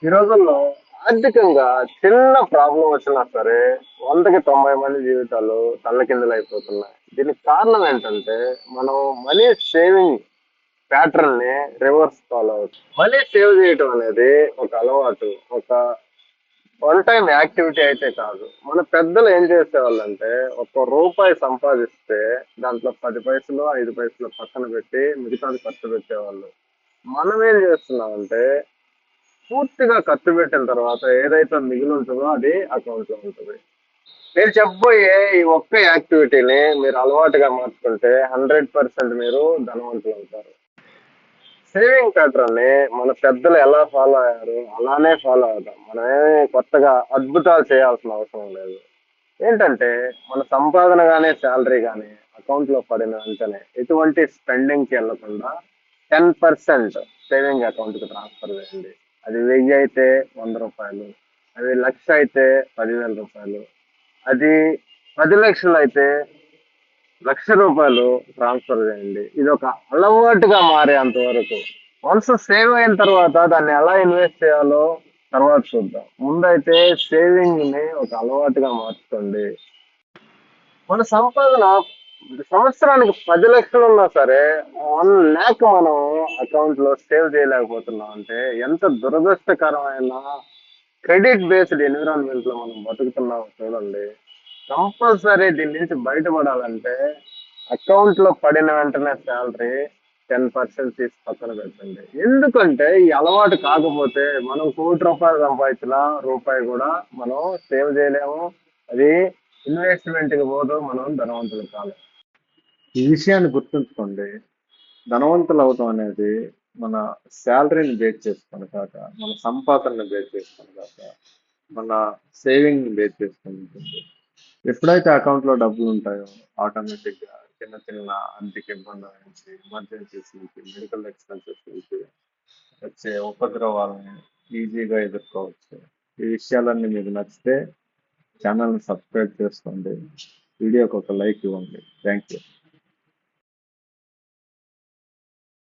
ఈ రోజుల్లో ఆర్థికంగా చిన్న ప్రాబ్లం వచ్చినా సరే 100కి 90 మంది జీవితాలు తల్లకిందులైపోతున్నాయి. దీనికి కారణం ఏంటంటే మనం మనీ సేవింగ్ ప్యాటర్న్ ని రివర్స్ ఫాలో అవుతుంది. మనీ సేవ్ చేయటం అనేది ఒక అలవాటు, ఒక వన్ టైం యాక్టివిటీ అయితే కాదు. మన పెద్దలు ఏం చేసేవాళ్ళంటే ఒక రూపాయి సంపాదిస్తే దాంట్లో 10 పైసలు 5 పైసలు పక్కన పెట్టి మిగతాది ఖర్చు పెట్టేవాళ్ళు. మనం ఏం చేస్తున్నామంటే పూర్తిగా ఖర్చు పెట్టిన తర్వాత ఏదైతే మిగిలి ఉంటుందో అది అకౌంట్ లో ఉంటుంది. నేను చెప్పబోయే ఈ ఒక్క యాక్టివిటీని మీరు అలవాటుగా మార్చుకుంటే 100% మీరు ధనవంతులు అవుతారు. సేవింగ్ ప్యాటర్న్ ని మన పెద్దలు ఎలా ఫాలో అయ్యారు అలానే ఫాలో అవుతాం. మనమేమి కొత్తగా అద్భుతాలు చేయాల్సిన అవసరం లేదు. ఏంటంటే మన సంపాదన కానీ శాలరీ కానీ అకౌంట్ లో పడిన వెంటనే ఎటువంటి స్పెండింగ్ కి వెళ్లకుండా 10% సేవింగ్ అకౌంట్ కి ట్రాన్స్ఫర్ చేయండి. అది 1000 అయితే 100 రూపాయలు, అది 1,00,000 అయితే 10,000 రూపాయలు, అది 10 లక్షలు అయితే 1,00,000 రూపాయలు ట్రాన్స్ఫర్ చేయండి. ఇది ఒక అలవాటుగా మారేంత వరకు. వన్స్ సేవ్ అయిన తర్వాత దాన్ని ఎలా ఇన్వెస్ట్ చేయాలో తర్వాత చూద్దాం. ముందైతే సేవింగ్ ని ఒక అలవాటుగా మార్చుకోండి. మన సంపాదన సంవత్సరానికి 10 లక్షలు ఉన్నా సరే 1 lakh మనం అకౌంట్ లో సేవ్ చేయలేకపోతున్నాం అంటే ఎంత దురదృష్టకరమైన క్రెడిట్ బేస్డ్ ఎన్విరాన్మెంట్ లో మనం బతుకుతున్నాం చూడండి. కంపల్సరీ దీని నుంచి బయటపడాలంటే అకౌంట్ లో పడిన వెంటనే శాలరీ 10% తీసి పక్కన పెట్టండి. ఎందుకంటే ఈ అలవాటు కాకపోతే మనం 1,00,00,000 రూపాయలు సంపాదించిన రూపాయి కూడా మనం సేవ్ చేయలేము. అది ఇన్వెస్ట్మెంట్ కి పోదు, మనం ధనవంతులు కాదు. ఈ విషయాన్ని గుర్తుంచుకోండి. ధనవంతులు అవటం అనేది మన శాలరీని బేస్ చేసుకొని కాక, మన సంపాదనని బేస్ చేసుకొని కాక, మన సేవింగ్ ని బేస్ చేసుకొని ఉంటుంది. ఎప్పుడైతే అకౌంట్ లో డబ్బులు ఉంటాయో ఆటోమేటిక్ గా చిన్న చిన్న ఆర్థిక ఇబ్బందుల నుంచి, ఎమర్జెన్సీస్ నుంచి, మెడికల్ ఎక్స్పెన్సెస్ నుంచి వచ్చే ఉపద్రవాలని ఈజీగా ఎదుర్కోవచ్చు. ఈ విషయాలన్నీ మీకు నచ్చితే ఛానల్ని సబ్స్క్రైబ్ చేసుకోండి. వీడియోకి ఒక లైక్ ఇవ్వండి. Thank you.